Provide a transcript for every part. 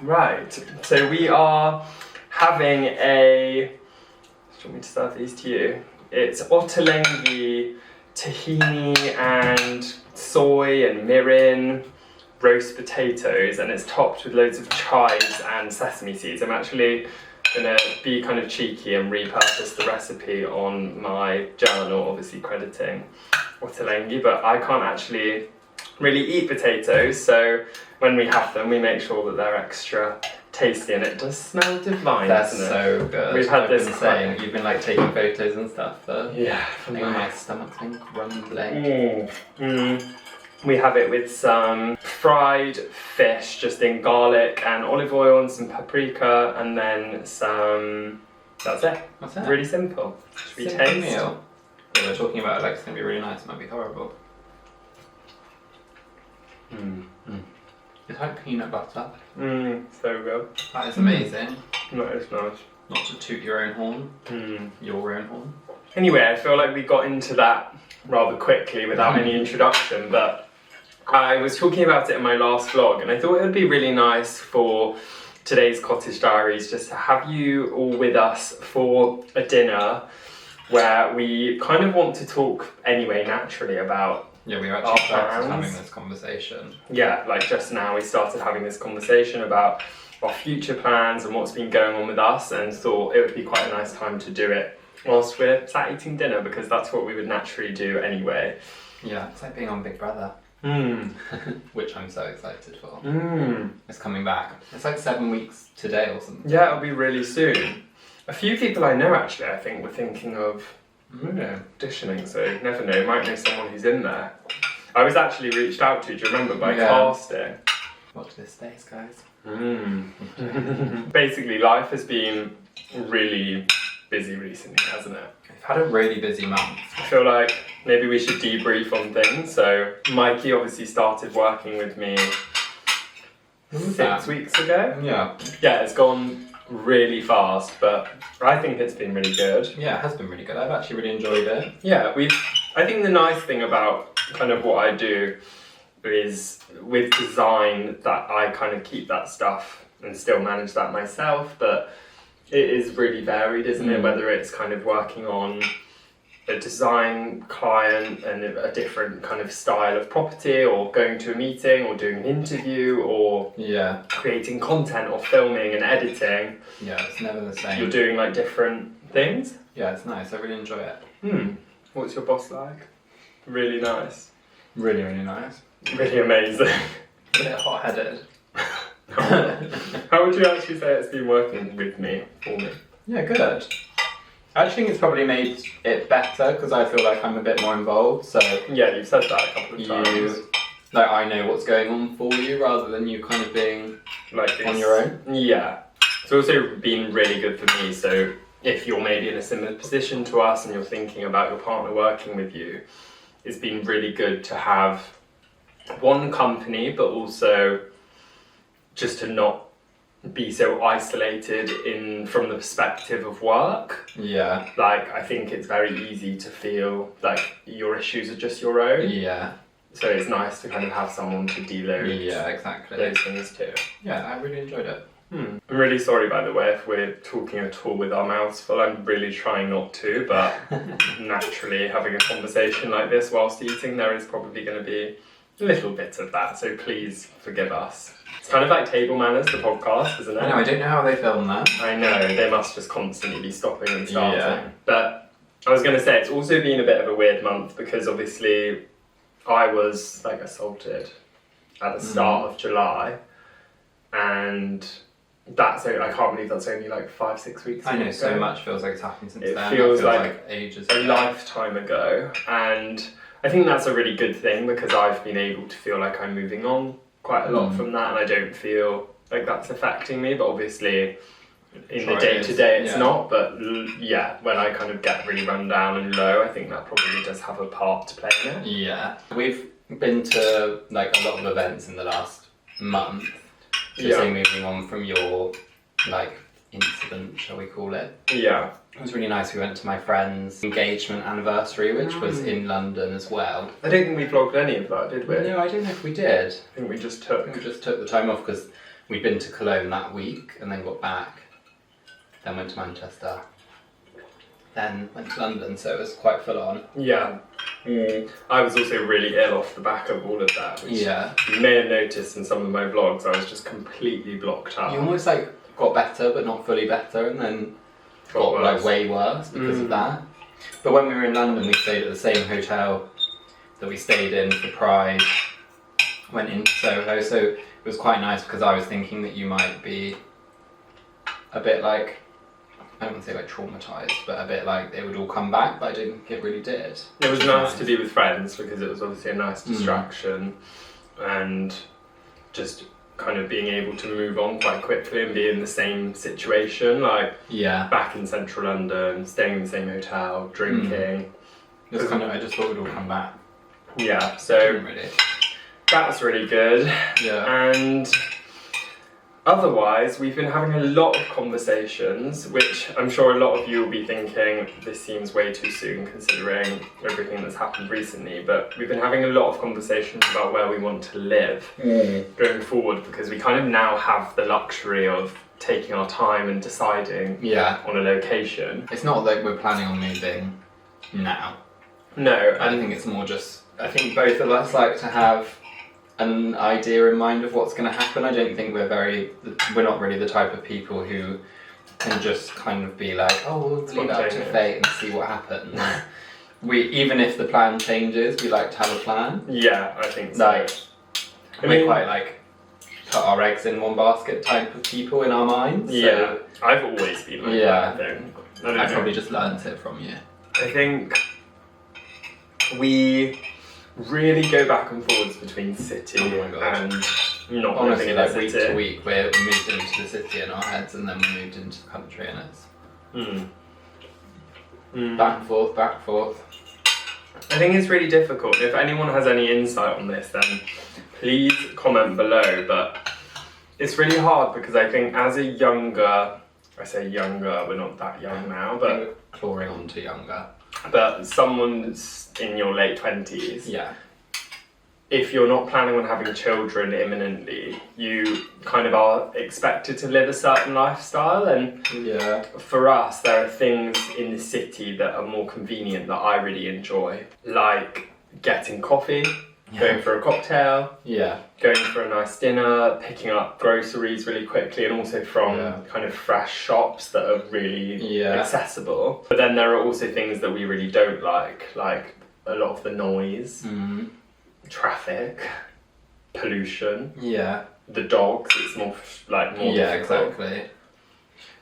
Right, so we are having a... Do you want me to serve these to you? It's ottolenghi, tahini and soy and mirin roast potatoes, and it's topped with loads of chives and sesame seeds. I'm actually gonna be kind of cheeky and repurpose the recipe on my journal, obviously crediting ottolenghi, but I can't actually really eat potatoes, so when we have them we make sure that they're extra tasty, and it does smell divine. That's doesn't it? so good. We've had I've this been saying, you've been like taking photos and stuff, but yeah, my stomach's been grumbling. We have it with some fried fish, just in garlic and olive oil and some paprika, and then some... That's it. What's that? Really simple. Should we Simple taste? meal. Yeah, we're talking about like it's gonna be really nice. It might be horrible. It's like peanut butter. So good. That is amazing. That is nice. Not to toot your own horn. Your own horn. Anyway, I feel like we got into that rather quickly without any introduction, but I was talking about it in my last vlog, and I thought it would be really nice for today's Cottage Diaries just to have you all with us for a dinner where we kind of want to talk anyway naturally about Yeah, we actually started plans. having this conversation. Yeah, like just now we started having this conversation about our future plans and what's been going on with us, and thought it would be quite a nice time to do it whilst we're sat eating dinner, because that's what we would naturally do anyway. Yeah, it's like being on Big Brother. Which I'm so excited for. It's coming back. It's like 7 weeks today or something. Yeah, it'll be really soon. A few people I know actually, I think, were thinking of auditioning, so you never know, you might know someone who's in there. I was actually reached out to, do you remember, by casting. Watch this space, guys. Basically, life has been really busy recently, hasn't it? We've had a really busy month. I feel like maybe we should debrief on things. So Mikey obviously started working with me 6 weeks ago. Yeah. Yeah, it's gone really fast, but I think it's been really good. Yeah, it has been really good. I've actually really enjoyed it. Yeah, I think the nice thing about kind of what I do is with design that I kind of keep that stuff and still manage that myself, but it is really varied, isn't it? Whether it's kind of working on a design client and a different kind of style of property, or going to a meeting, or doing an interview, or creating content, or filming and editing. Yeah, it's never the same. You're doing like different things. Yeah, it's nice. I really enjoy it. What's your boss like? Really nice. Really, really nice. Really amazing. A bit hot-headed. How would you actually say it's been working with me, for me? Yeah, good. I actually think it's probably made it better because I feel like I'm a bit more involved. So yeah, you've said that a couple of times. Like I know what's going on for you rather than you kind of being like on your own. Yeah. It's also been really good for me. So if you're maybe in a similar position to us and you're thinking about your partner working with you, it's been really good to have one company, but also just to not be so isolated from the perspective of work. Yeah. Like, I think it's very easy to feel like your issues are just your own. Yeah. So it's nice to kind of have someone to deload those things too. Yeah, I really enjoyed it. I'm really sorry, by the way, if we're talking at all with our mouths full. I'm really trying not to, but naturally having a conversation like this whilst eating, there is probably going to be a little bit of that, so please forgive us. It's kind of like Table Manners, the podcast, isn't it? I know, I don't know how they film that. I know, they must just constantly be stopping and starting. Yeah. But I was going to say, it's also been a bit of a weird month because obviously I was like assaulted at the start of July, and I can't believe that's only like 5-6 weeks ago. I know, so much feels like it's happened since then. It feels like ages a ago. lifetime ago, and I think that's a really good thing because I've been able to feel like I'm moving on quite a lot from that, and I don't feel like that's affecting me, but obviously in the day-to-day it's not, but yeah, when I kind of get really run down and low, I think that probably does have a part to play in it. Yeah. We've been to like a lot of events in the last month. So say moving on from your like incident, shall we call it? Yeah. It was really nice. We went to my friend's engagement anniversary, which was in London as well. I don't think we vlogged any of that, did we? No, I don't know if we did. I think we just took the time off because we'd been to Cologne that week and then got back, then went to Manchester, then went to London, so it was quite full on. Yeah. I was also really ill off the back of all of that, which you may have noticed in some of my vlogs. I was just completely blocked out. You almost like got better but not fully better, and then got like way worse because of that. But when we were in London, we stayed at the same hotel that we stayed in for Pride, went into Soho, so it was quite nice because I was thinking that you might be a bit like, I don't want to say like traumatised, but a bit like it would all come back, but I didn't think it really did. It was nice to be with friends because it was obviously a nice distraction and just kind of being able to move on quite quickly and be in the same situation, like back in central London, staying in the same hotel, drinking. Just kind of, I just thought it would all come back. Yeah, so really. That's really good. Yeah. And otherwise, we've been having a lot of conversations, which I'm sure a lot of you will be thinking, this seems way too soon considering everything that's happened recently, but we've been having a lot of conversations about where we want to live going forward, because we kind of now have the luxury of taking our time and deciding on a location. It's not like we're planning on moving now. No. I don't think it's more just, I think both of us like to have an idea in mind of what's going to happen. I don't think we're not really the type of people who can just kind of be like, oh, we'll leave it up to fate and see what happens. Even if the plan changes, we like to have a plan. Yeah, I think so. Like, we're quite like put our eggs in one basket type of people in our minds. Yeah, so, I've always been like that, I think. I probably just learnt it from you. I think we really go back and forwards between city and not honestly, living in like the week city. to week, we moved into the city in our heads, and then we moved into the country, and it's back and forth, back and forth. I think it's really difficult. If anyone has any insight on this, then please comment below. But it's really hard because I think as a younger, I say younger, we're not that young now, but we're clawing on to younger. But someone's in your late 20s, if you're not planning on having children imminently, you kind of are expected to live a certain lifestyle. And for us, there are things in the city that are more convenient that I really enjoy, like getting coffee, going for a cocktail, going for a nice dinner, picking up groceries really quickly, and also from kind of fresh shops that are really accessible. But then there are also things that we really don't like a lot of the noise, traffic, pollution, the dogs. It's more difficult. Exactly.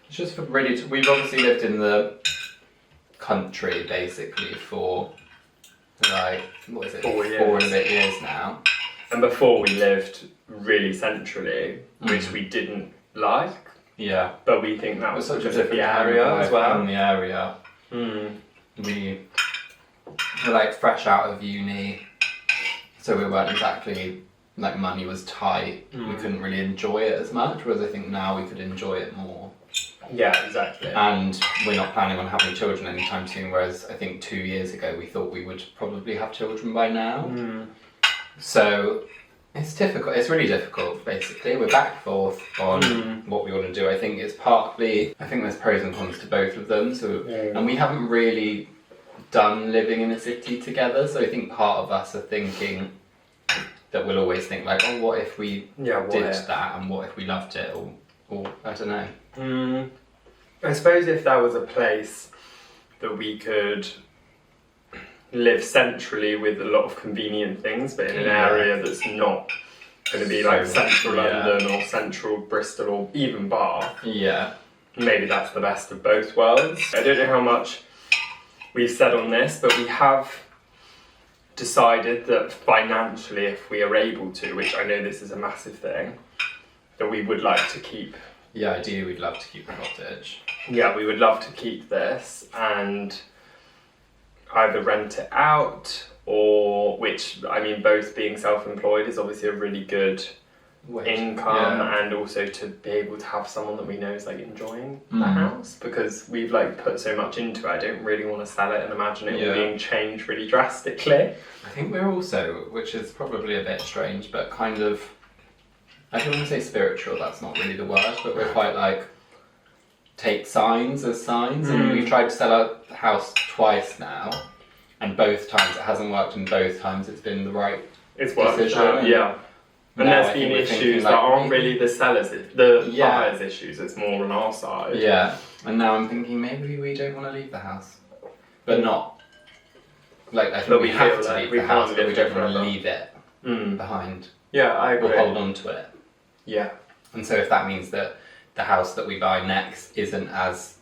It's just we've obviously lived in the country basically for like, what is it, 4 and a bit years now. And before we lived really centrally, which we didn't like. Yeah. But we think that was such a because of different the area as well. From the area. We were like fresh out of uni, so we weren't exactly, like money was tight. We couldn't really enjoy it as much, whereas I think now we could enjoy it more. Yeah, exactly. And we're not planning on having children anytime soon, whereas I think 2 years ago we thought we would probably have children by now. So it's difficult, it's really difficult basically. We're back and forth on what we want to do. I think it's partly, I think there's pros and cons to both of them. So and we haven't really done living in a city together, so I think part of us are thinking that we'll always think like, oh, what if we did that, and what if we loved it, or I don't know. I suppose if there was a place that we could live centrally with a lot of convenient things, but in an area that's not going to be like central London or central Bristol or even Bath, maybe that's the best of both worlds. I don't know how much we've said on this, but we have decided that financially, if we are able to, which I know this is a massive thing, that we would like to keep. Yeah, ideally we'd love to keep the cottage. Yeah, we would love to keep this and either rent it out, or, which, I mean, both being self-employed is obviously a really good income, and also to be able to have someone that we know is like enjoying the house, because we've like put so much into it. I don't really want to sell it and imagine it all being changed really drastically. I think we're also, which is probably a bit strange, but kind of I don't want to say spiritual, that's not really the word, but we're quite like, take signs as signs, and we've tried to sell our house twice now, and both times it hasn't worked, and both times it's been the right decision. Yeah. And there's been issues that aren't really the sellers, the buyers' issues, it's more on our side. Yeah, and now I'm thinking maybe we don't want to leave the house. But not, like, I think we have to leave the house, but we don't want to leave it behind. Yeah, I agree. Or hold on to it. Yeah. And so if that means that the house that we buy next isn't as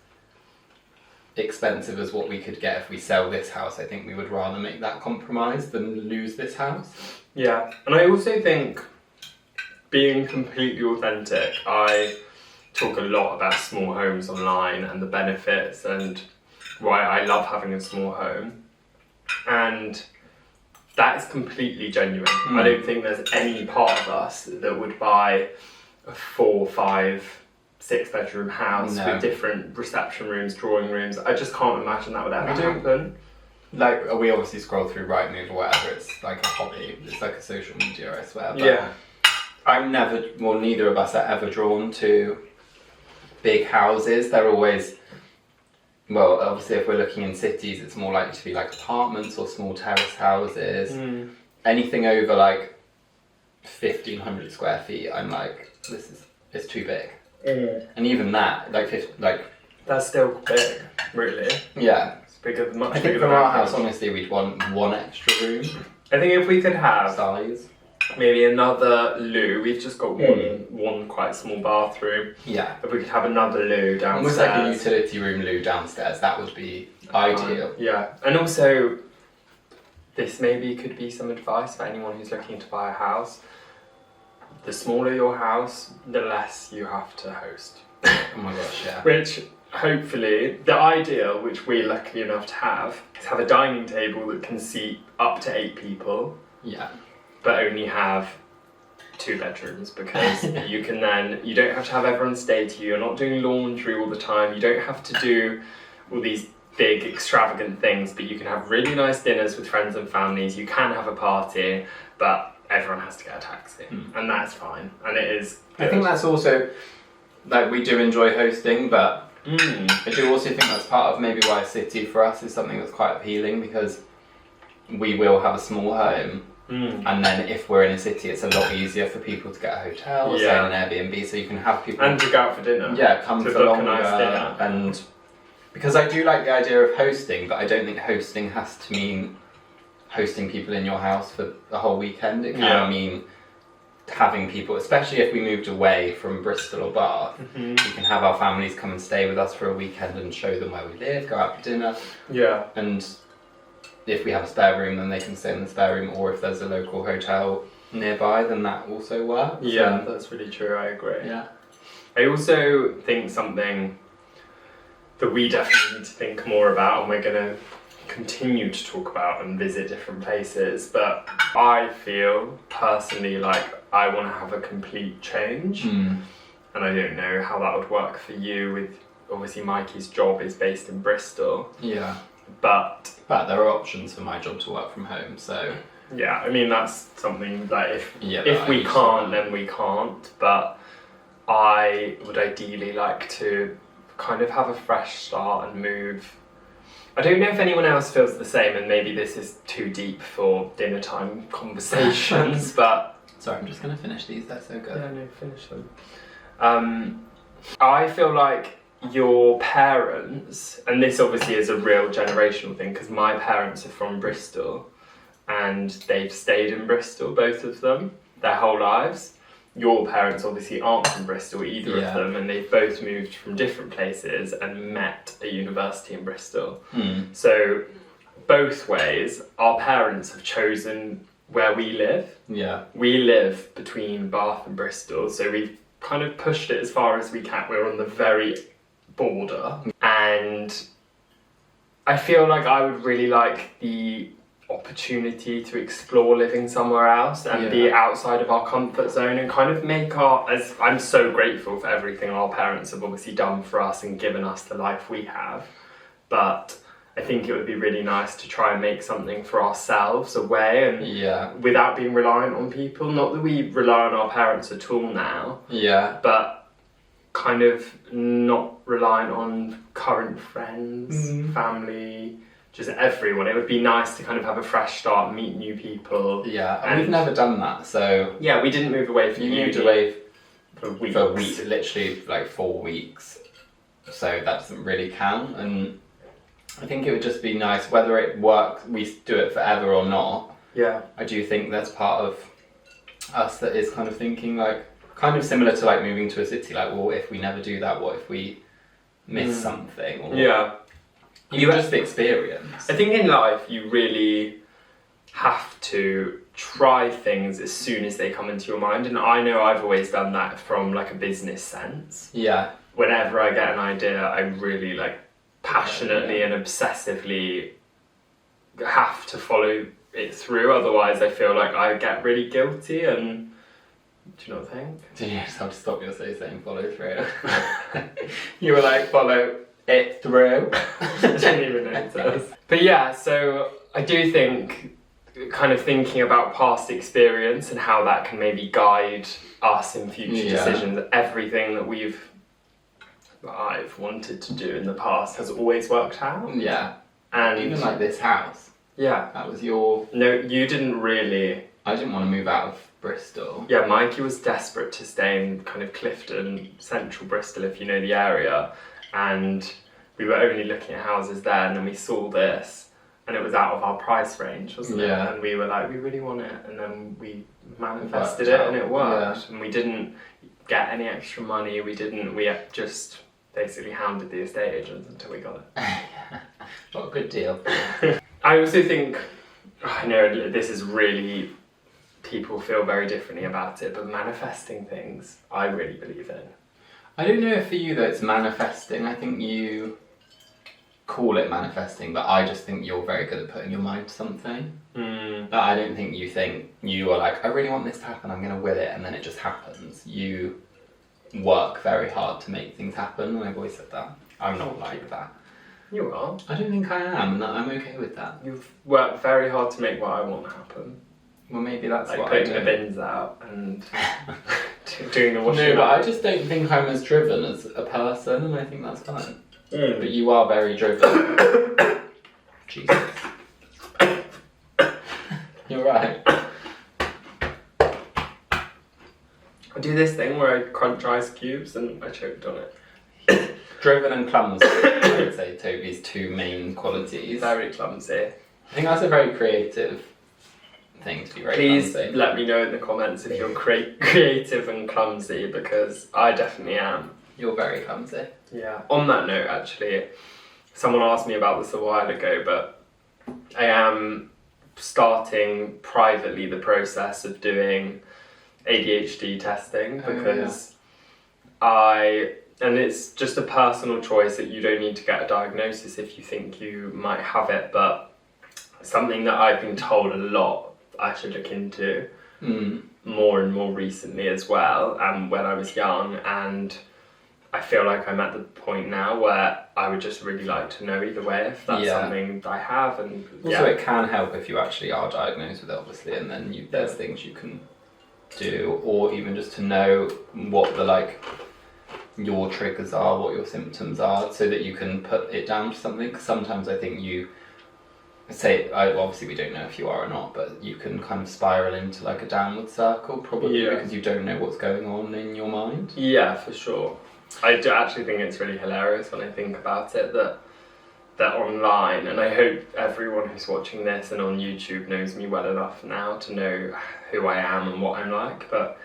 expensive as what we could get if we sell this house, I think we would rather make that compromise than lose this house. Yeah, and I also think being completely authentic, I talk a lot about small homes online and the benefits and why I love having a small home, and that is completely genuine. I don't think there's any part of us that would buy a 4, 5, 6 bedroom house with different reception rooms, drawing rooms. I just can't imagine that would ever happen. Like, we obviously scroll through Rightmove or whatever, it's like a hobby, it's like a social media, I swear. But I'm never, well, neither of us are ever drawn to big houses. They're always, well, obviously if we're looking in cities, it's more likely to be like apartments or small terrace houses. Anything over like 1,500 square feet, I'm like, it's too big. And even that, like that's still big, really. Yeah. It's bigger, much I bigger think than for our house, honestly, we'd want one extra room. I think if we could have size, maybe another loo. We've just got one quite small bathroom. Yeah. If we could have another loo downstairs. Almost like a utility room loo downstairs, that would be ideal. Yeah, and also, this maybe could be some advice for anyone who's looking to buy a house. The smaller your house, the less you have to host. Oh my gosh, yeah. Which, hopefully, the ideal, which we're lucky enough to have, is have a dining table that can seat up to 8 people. Yeah. But only have 2 bedrooms, because you don't have to have everyone stay to you, you're not doing laundry all the time, you don't have to do all these big extravagant things, but you can have really nice dinners with friends and families, you can have a party, but everyone has to get a taxi, and that's fine, and it is good. I think that's also, like, we do enjoy hosting, but I do also think that's part of maybe why a city for us is something that's quite appealing, because we will have a small home, and then if we're in a city, it's a lot easier for people to get a hotel or stay on an Airbnb, so you can have people... And to go out for dinner. Yeah, come for longer, nice dinner. And... Because I do like the idea of hosting, but I don't think hosting has to mean hosting people in your house for the whole weekend. It can mean having people, especially if we moved away from Bristol or Bath, we can have our families come and stay with us for a weekend and show them where we live, go out for dinner. Yeah. And if we have a spare room, then they can stay in the spare room, or if there's a local hotel nearby, then that also works. Yeah, that's really true, I agree. Yeah. I also think something that we definitely need to think more about, and we're going to continue to talk about and visit different places, but I feel personally like I want to have a complete change, and I don't know how that would work for you. With obviously Mikey's job is based in Bristol, but there are options for my job to work from home, so yeah, I mean that's something that if we can't, then we can't, but I would ideally like to kind of have a fresh start and move. I don't know if anyone else feels the same, and maybe this is too deep for dinner time conversations, but... Sorry, I'm just going to finish these, they're so good. Yeah, no, finish them. I feel like your parents, and this obviously is a real generational thing, because my parents are from Bristol, and they've stayed in Bristol, both of them, their whole lives. Your parents obviously aren't from Bristol, either of them, and they've both moved from different places and met at university in Bristol. So both ways, our parents have chosen where we live. Yeah. We live between Bath and Bristol, so we've kind of pushed it as far as we can. We're on the very border, and I feel like I would really like the opportunity to explore living somewhere else and be outside of our comfort zone, and kind of make as I'm so grateful for everything our parents have obviously done for us and given us the life we have, but I think it would be really nice to try and make something for ourselves away and Yeah. without being reliant on people. Not that we rely on our parents at all now, Yeah. but kind of not reliant on current friends, family, just everyone. It would be nice to kind of have a fresh start, meet new people. Yeah, and we've never done that, so... Yeah, we didn't move away from You moved away for weeks. for weeks, literally like 4 weeks, so that doesn't really count, and I think it would just be nice, whether it works, we do it forever or not. Yeah. I do think there's part of us that is kind of thinking like, kind of similar to like moving to a city, like, well, if we never do that, what if we miss something? Or Yeah. You just experience. I think in life you really have to try things as soon as they come into your mind, and I know I've always done that from like a business sense. Yeah. Whenever I get an idea, I really like passionately and obsessively have to follow it through, otherwise I feel like I get really guilty. And do you not think? Did you just have to stop yourself saying follow through? You were like, follow it through. I didn't even notice. But yeah, so I do think kind of thinking about past experience and how that can maybe guide us in future decisions. Everything that I've wanted to do in the past has always worked out. Yeah. And even like this house. Yeah. That was your... No, you didn't really. I didn't want to move out of Bristol. Yeah, Mikey was desperate to stay in kind of Clifton, central Bristol, if you know the area. And we were only looking at houses there, and then we saw this, and it was out of our price range, wasn't it? And we were like, we really want it, and then we manifested it, and it worked. And we didn't get any extra money. We just basically hounded the estate agents until we got it. What a good deal. I also think, I know this is really, people feel very differently about it, but manifesting things, I really believe in. I don't know if for you though it's manifesting. I think you call it manifesting, but I just think you're very good at putting your mind to something. But I don't think you are like, I really want this to happen, I'm going to will it, and then it just happens. You work very hard to make things happen, and I've always said that. I'm not like that. You are. I don't think I am, and I'm okay with that. You've worked very hard to make what I want happen. Well, maybe that's like what I do. putting the bins out and doing the washing. No, but I just don't think I'm as driven as a person, and I think that's fine. But you are very driven. Jesus. You're right. I do this thing where I crunch ice cubes and I choked on it. Driven and clumsy, I would say Toby's two main qualities. Very clumsy. I think that's a very creative thing to be very Please clumsy. let me know in the comments if you're creative and clumsy, because I definitely am. You're very clumsy. Yeah. On that note, actually, someone asked me about this a while ago, but I am starting privately the process of doing ADHD testing, because and it's just a personal choice that you don't need to get a diagnosis if you think you might have it, but something that I've been told a lot I should look into more and more recently as well, when I was young, and I feel like I'm at the point now where I would just really like to know either way if that's something I have. And also it can help if you actually are diagnosed with it, obviously, and then there's things you can do, or even just to know what your triggers are, what your symptoms are, so that you can put it down to something. Because sometimes I think obviously we don't know if you are or not, but you can kind of spiral into like a downward circle, probably because you don't know what's going on in your mind. Yeah, for sure. I do actually think it's really hilarious when I think about it that online, and I hope everyone who's watching this and on YouTube knows me well enough now to know who I am and what I'm like, but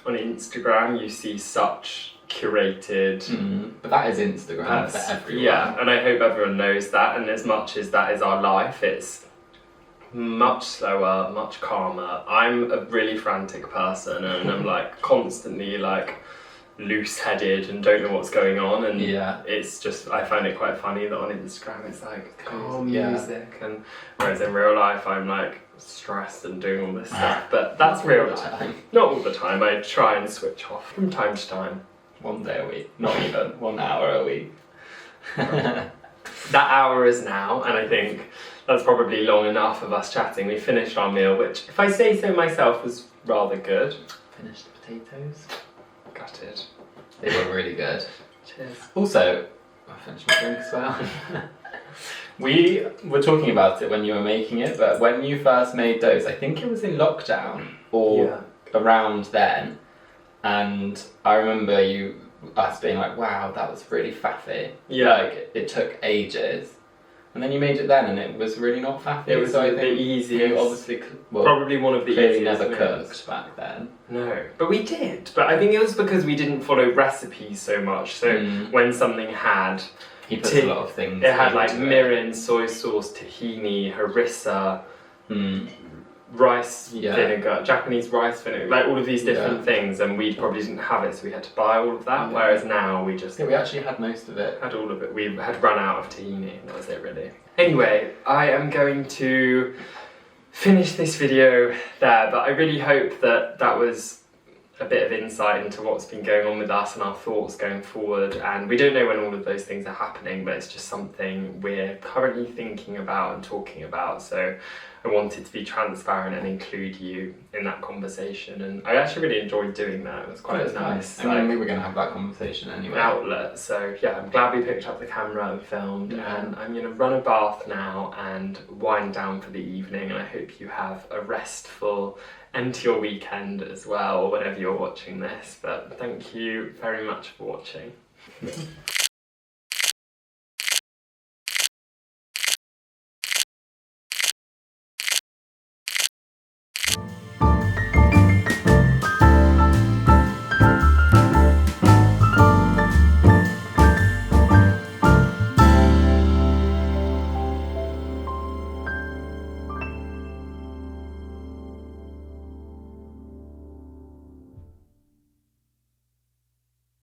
on Instagram you see such curated... But that is Instagram for everyone. Yeah, and I hope everyone knows that, and as much as that is our life, it's much slower, much calmer. I'm a really frantic person, and I'm like constantly like loose-headed and don't know what's going on, and it's just, I find it quite funny that on Instagram it's like calm music, and whereas in real life I'm like stressed and doing all this stuff, but that's real life. Not all the time. I try and switch off from time to time. One day a week, not even 1 hour a week. that hour is now, and I think that's probably long enough of us chatting. We finished our meal, which, if I say so myself, was rather good. Finished the potatoes. Gutted. They were really good. Cheers. Also, I finished my drink as well. We were talking about it when you were making it, but when you first made those, I think it was in lockdown or around then, and I remember us being like, wow, that was really faffy. Yeah. Like, it took ages. And then you made it then, and it was really not faffy. It was so the easiest. You obviously, well, probably one of the clearly easiest never meals. cooked back then. No, but we did. But I think it was because we didn't follow recipes so much. So when something had... He puts a lot of things. It had like mirin, soy sauce, tahini, harissa, rice vinegar, Japanese rice vinegar, like all of these different things, and we probably didn't have it, so we had to buy all of that. Yeah. Whereas now we just we actually had most of it. had all of it. We had run out of tahini, and that was it really. Anyway, I am going to finish this video there, but I really hope that that was a bit of insight into what's been going on with us and our thoughts going forward. And we don't know when all of those things are happening, but it's just something we're currently thinking about and talking about. So I wanted to be transparent and include you in that conversation, and I actually really enjoyed doing that. It was quite nice. I mean, we were going to have that conversation anyway. Outlet. So yeah, I'm glad we picked up the camera and filmed, and I'm going to run a bath now and wind down for the evening, and I hope you have a restful end to your weekend as well, whenever you're watching this. But thank you very much for watching.